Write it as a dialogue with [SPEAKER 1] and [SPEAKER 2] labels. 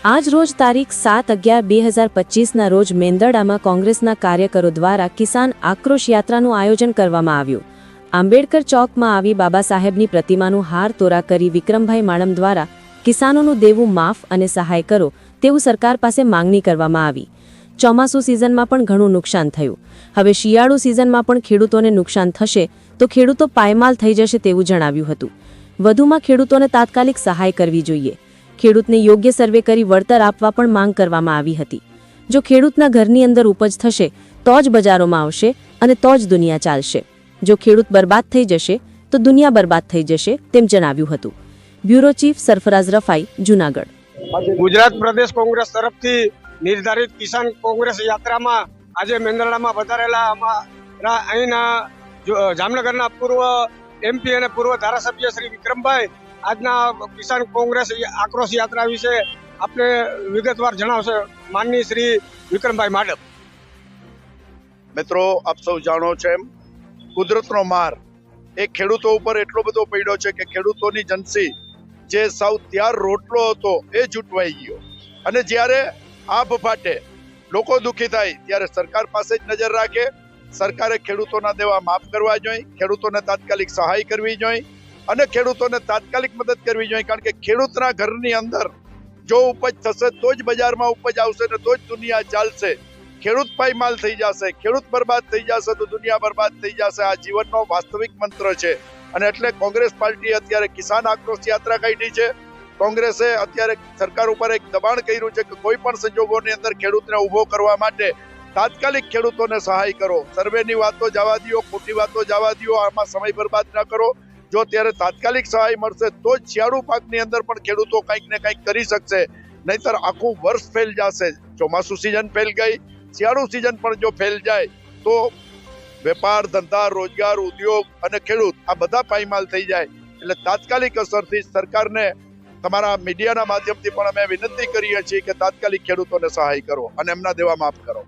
[SPEAKER 1] આજ રોજ તારીખ 7/11/2025ના રોજ મેંદરડામાં કોંગ્રેસના કાર્યકરો દ્વારા કિસાન આક્રોશ યાત્રાનું આયોજન કરવામાં આવ્યું। આંબેડકર ચોકમાં આવી બાબા સાહેબની પ્રતિમાનું હાર તોરા કરી વિક્રમભાઈ માળમ દ્વારા કિસાનોનું દેવું માફ અને સહાય કરો તેવું સરકાર પાસે માંગણી કરવામાં આવી। ચોમાસુ સિઝનમાં પણ ઘણું નુકસાન થયું। હવે શિયાળુ સિઝનમાં પણ ખેડૂતોને નુકસાન થશે તો ખેડૂતો પાયમાલ થઈ જશે તેવું જણાવ્યું હતું। વધુમાં ખેડૂતોને તાત્કાલિક સહાય કરવી જોઈએ। ખેડૂતને યોગ્ય સર્વે કરી વળતર આપવા પણ માંગ કરવામાં આવી હતી। જો ખેડૂતના ઘરની અંદર ઉપજ થશે તો જ બજારોમાં આવશે અને તો જ દુનિયા ચાલશે। જો ખેડૂત બરબાદ થઈ જશે તો દુનિયા બરબાદ થઈ જશે તેમ જણાવ્યું હતું। Bureau chief Sarfaraz Rafai, Junagadh.
[SPEAKER 2] Gujarat Pradesh Congress તરફથી નિર્ધારિત કિસાન કોંગ્રેસ યાત્રામાં આજે મેંદરડામાં વધારેલા અમારા અહીંના જામનગરના પૂર્વ એમપી અને પૂર્વ ધારાસભ્ય શ્રી વિક્રમભાઈ આજના કિસાન કોંગ્રેસ આક્રોશ યાત્રા વિશે આપને વિગતવાર જણાવશે માનનીય શ્રી વિક્રમભાઈ માડમ।
[SPEAKER 3] મિત્રો, આપ સૌ જાણો છો એમ કુદરતનો માર એ ખેડૂતો ઉપર એટલો બધો પડ્યો છે કે ખેડૂતોની જનસી જે સૌ ત્યાર રોટલો હતો એ જૂટવાઈ ગયો અને જ્યારે આભ ફાટે લોકો દુઃખી થાય ત્યારે સરકાર પાસે જ નજર રાખે। સરકારે ખેડૂતોના દેવા માફ કરવા જોઈએ, ખેડૂતોને તાત્કાલિક સહાય કરવી જોઈએ અને ખેડૂતોને તાત્કાલિક મદદ કરવી જોઈએ। કારણ કે ખેડૂતના ઘરની અંદર જો ઉપજ થશે તો જ બજારમાં ઉપજ આવશે ને તો જ દુનિયા ચાલશે। ખેડૂત પાયમાલ થઈ જશે, ખેડૂત બરબાદ થઈ જશે તો દુનિયા બરબાદ થઈ જશે। આ જીવનનો વાસ્તવિક મંત્ર છે અને એટલે કોંગ્રેસ પાર્ટી અત્યારે કિસાન આક્રોશ યાત્રા કાઢી છે। કોંગ્રેસે અત્યારે સરકાર ઉપર એક દબાણ કર્યું છે કે કોઈ પણ સંજોગોની અંદર ખેડૂતને ઊભો કરવા માટે તાત્કાલિક ખેડૂતોને સહાય કરો। સર્વેની વાતો જવા દો, ખોટી વાતો જવા દો, આમાં સમય બરબાદ ન કરો। જો ત્યારે તાત્કાલિક સહાય મળશે તો જ શિયાળુ પાકની અંદર પણ ખેડૂતો કંઈક ને કંઈક કરી શકશે, નહીતર આખું વર્ષ ફેલ જશે। ચોમાસુ સિઝન ફેલ ગઈ, શિયાળુ સિઝન પણ જો ફેલ જાય તો વેપાર, ધંધા, રોજગાર, ઉદ્યોગ અને ખેડૂત આ બધા પાયમાલ થઈ જાય। એટલે તાત્કાલિક અસરથી સરકારને તમારા મીડિયાના માધ્યમથી પણ અમે વિનંતી કરીએ છીએ કે તાત્કાલિક ખેડૂતોને સહાય કરો અને એમના દેવા માફ કરો।